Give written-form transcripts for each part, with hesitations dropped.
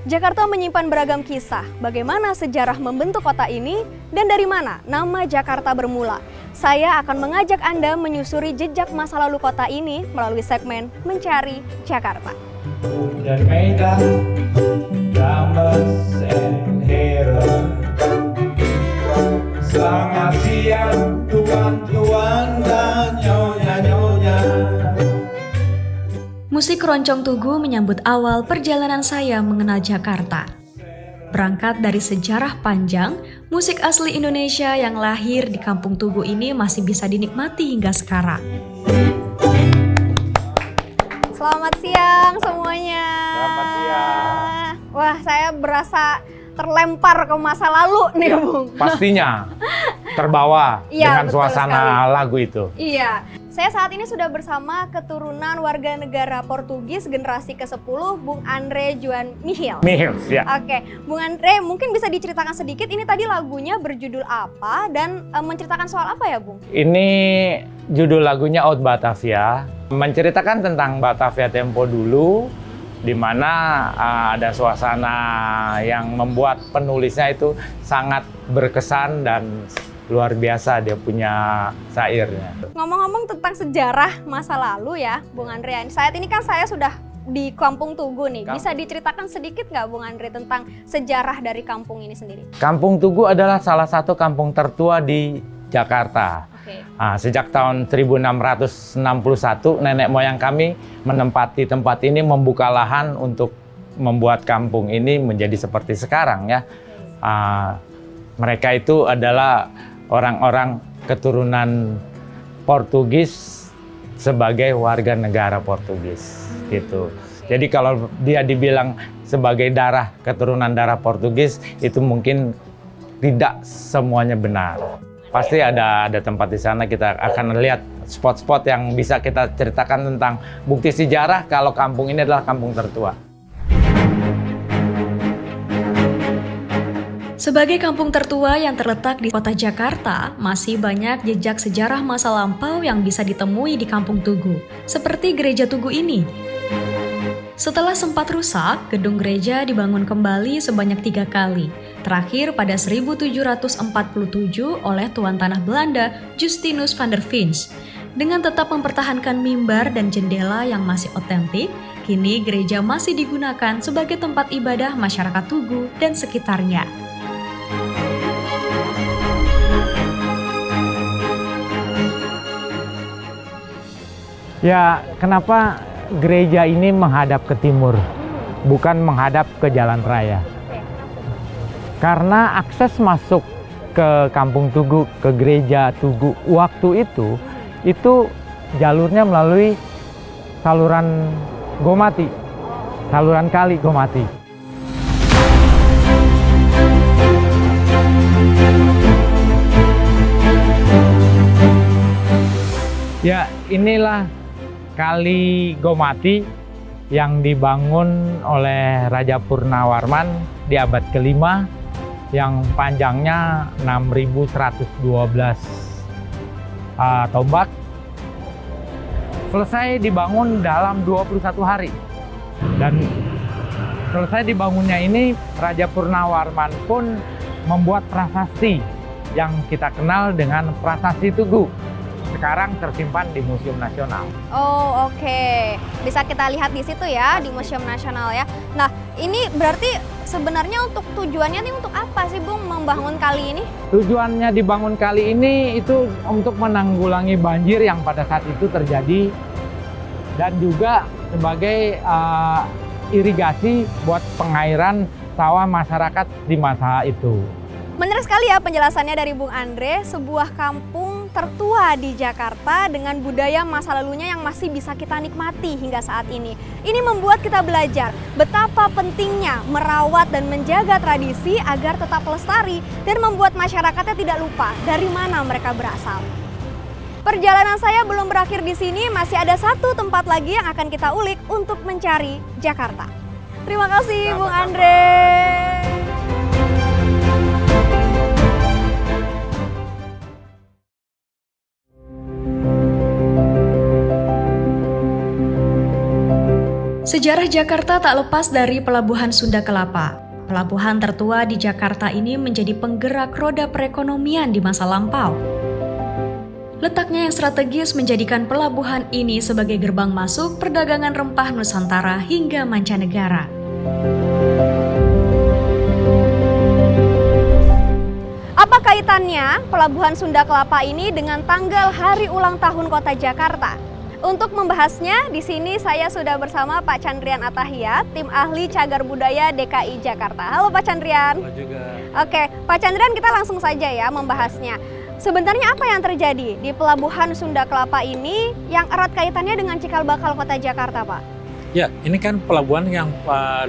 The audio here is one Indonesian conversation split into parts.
Jakarta menyimpan beragam kisah, bagaimana sejarah membentuk kota ini, dan dari mana nama Jakarta bermula. Saya akan mengajak Anda menyusuri jejak masa lalu kota ini melalui segmen Mencari Jakarta. Dan Medan, Dames and Herren. Selamat siang tuan-tuan dan nyonya-nyonya. Musik Keroncong Tugu menyambut awal perjalanan saya mengenal Jakarta. Berangkat dari sejarah panjang, musik asli Indonesia yang lahir di Kampung Tugu ini masih bisa dinikmati hingga sekarang. Selamat siang semuanya. Selamat siang. Wah, saya berasa terlempar ke masa lalu nih, Bung. Pastinya terbawa dengan suasana lagu itu. Iya. Saya saat ini sudah bersama keturunan warga negara Portugis generasi ke-10, Bung Andre Joan Michiels. Michiels, ya. Oke, Bung Andre, mungkin bisa diceritakan sedikit ini tadi lagunya berjudul apa dan menceritakan soal apa ya, Bung? Ini judul lagunya Out Batavia, menceritakan tentang Batavia tempo dulu, di mana ada suasana yang membuat penulisnya itu sangat berkesan dan luar biasa dia punya syairnya. Ngomong-ngomong tentang sejarah masa lalu ya, Bung Andre. Saat ini kan saya sudah di Kampung Tugu nih. Bisa diceritakan sedikit nggak, Bung Andre, tentang sejarah dari kampung ini sendiri? Kampung Tugu adalah salah satu kampung tertua di Jakarta. Sejak tahun 1661, nenek moyang kami menempati tempat ini, membuka lahan untuk membuat kampung ini menjadi seperti sekarang ya. Mereka itu adalah orang-orang keturunan Portugis sebagai warga negara Portugis gitu. Jadi kalau dia dibilang sebagai keturunan darah Portugis, itu mungkin tidak semuanya benar. Pasti ada tempat di sana, kita akan lihat spot-spot yang bisa kita ceritakan tentang bukti sejarah kalau kampung ini adalah kampung tertua. Sebagai kampung tertua yang terletak di kota Jakarta, masih banyak jejak sejarah masa lampau yang bisa ditemui di Kampung Tugu, seperti Gereja Tugu ini. Setelah sempat rusak, gedung gereja dibangun kembali sebanyak 3 kali, terakhir pada 1747 oleh Tuan Tanah Belanda Justinus van der Vins. Dengan tetap mempertahankan mimbar dan jendela yang masih otentik, kini gereja masih digunakan sebagai tempat ibadah masyarakat Tugu dan sekitarnya. Ya, kenapa gereja ini menghadap ke timur, bukan menghadap ke jalan raya? Karena akses masuk ke Kampung Tugu, ke gereja Tugu waktu itu jalurnya melalui saluran Gomati, saluran kali Gomati. Ya, inilah Kali Gomati yang dibangun oleh Raja Purnawarman di abad ke-5 yang panjangnya 6.112 tombak. Selesai dibangun dalam 21 hari. Dan selesai dibangunnya ini, Raja Purnawarman pun membuat prasasti yang kita kenal dengan Prasasti Tugu. Sekarang tersimpan di Museum Nasional. Oh, oke. Bisa kita lihat di situ ya, di Museum Nasional ya. Nah, ini berarti sebenarnya untuk tujuannya nih untuk apa sih, Bung, membangun kali ini? Tujuannya dibangun kali ini itu untuk menanggulangi banjir yang pada saat itu terjadi dan juga sebagai irigasi buat pengairan sawah masyarakat di masa itu. Menarik sekali ya penjelasannya dari Bung Andre, sebuah kampung tertua di Jakarta dengan budaya masa lalunya yang masih bisa kita nikmati hingga saat ini. Ini membuat kita belajar betapa pentingnya merawat dan menjaga tradisi agar tetap lestari dan membuat masyarakatnya tidak lupa dari mana mereka berasal. Perjalanan saya belum berakhir di sini, masih ada satu tempat lagi yang akan kita ulik untuk mencari Jakarta. Terima kasih, Bung Andre. Sejarah Jakarta tak lepas dari Pelabuhan Sunda Kelapa. Pelabuhan tertua di Jakarta ini menjadi penggerak roda perekonomian di masa lampau. Letaknya yang strategis menjadikan pelabuhan ini sebagai gerbang masuk perdagangan rempah Nusantara hingga mancanegara. Apa kaitannya Pelabuhan Sunda Kelapa ini dengan tanggal hari ulang tahun Kota Jakarta? Untuk membahasnya, di sini saya sudah bersama Pak Chandrian Atahya, tim ahli cagar budaya DKI Jakarta. Halo Pak Chandrian. Halo juga. Oke, Pak Chandrian, kita langsung saja ya membahasnya. Sebenarnya apa yang terjadi di Pelabuhan Sunda Kelapa ini yang erat kaitannya dengan cikal bakal Kota Jakarta, Pak? Ya, ini kan pelabuhan yang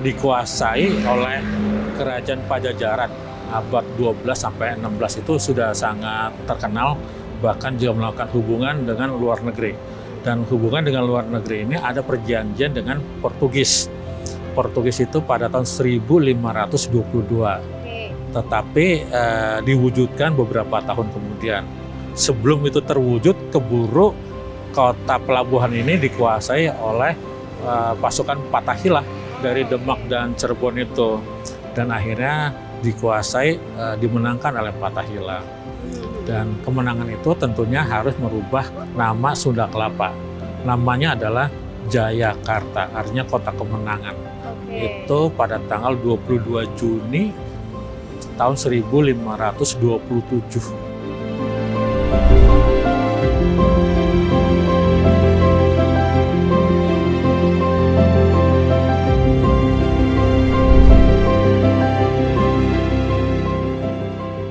dikuasai oleh Kerajaan Pajajaran abad 12 sampai 16 itu sudah sangat terkenal, bahkan juga melakukan hubungan dengan luar negeri. Dan hubungan dengan luar negeri ini ada perjanjian dengan Portugis. Portugis itu pada tahun 1522. Tetapi diwujudkan beberapa tahun kemudian. Sebelum itu terwujud, keburu kota pelabuhan ini dikuasai oleh pasukan Fatahillah dari Demak dan Cirebon itu. Dan akhirnya dikuasai, dimenangkan oleh Fatahillah. Dan kemenangan itu tentunya harus merubah nama Sunda Kelapa. Namanya adalah Jayakarta, artinya kota kemenangan. Itu pada tanggal 22 Juni tahun 1527.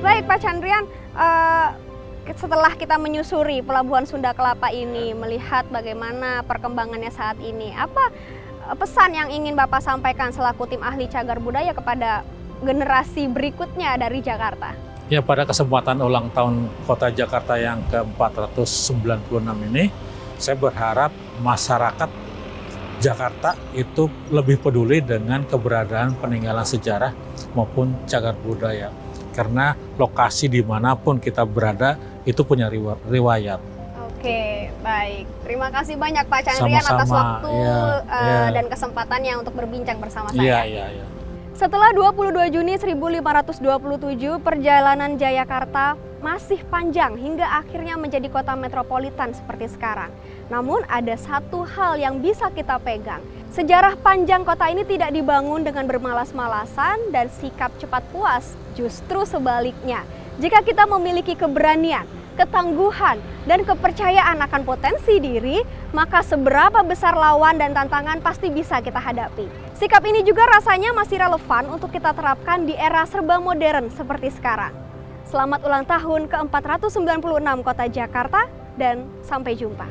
Baik Pak Chandrian, setelah kita menyusuri Pelabuhan Sunda Kelapa ini, melihat bagaimana perkembangannya saat ini, apa pesan yang ingin Bapak sampaikan selaku tim ahli cagar budaya kepada generasi berikutnya dari Jakarta? Ya, pada kesempatan ulang tahun Kota Jakarta yang ke-496 ini, saya berharap masyarakat Jakarta itu lebih peduli dengan keberadaan peninggalan sejarah maupun cagar budaya. Karena lokasi dimanapun kita berada itu punya riwayat. Oke, baik. Terima kasih banyak Pak Chandrian atas waktu dan kesempatannya untuk berbincang bersama saya. Iya. Setelah 22 Juni 1527, perjalanan Jayakarta masih panjang hingga akhirnya menjadi kota metropolitan seperti sekarang. Namun ada satu hal yang bisa kita pegang. Sejarah panjang kota ini tidak dibangun dengan bermalas-malasan dan sikap cepat puas. Justru sebaliknya, jika kita memiliki keberanian, ketangguhan, dan kepercayaan akan potensi diri, maka seberapa besar lawan dan tantangan pasti bisa kita hadapi. Sikap ini juga rasanya masih relevan untuk kita terapkan di era serba modern seperti sekarang. Selamat ulang tahun ke-496 Kota Jakarta dan sampai jumpa.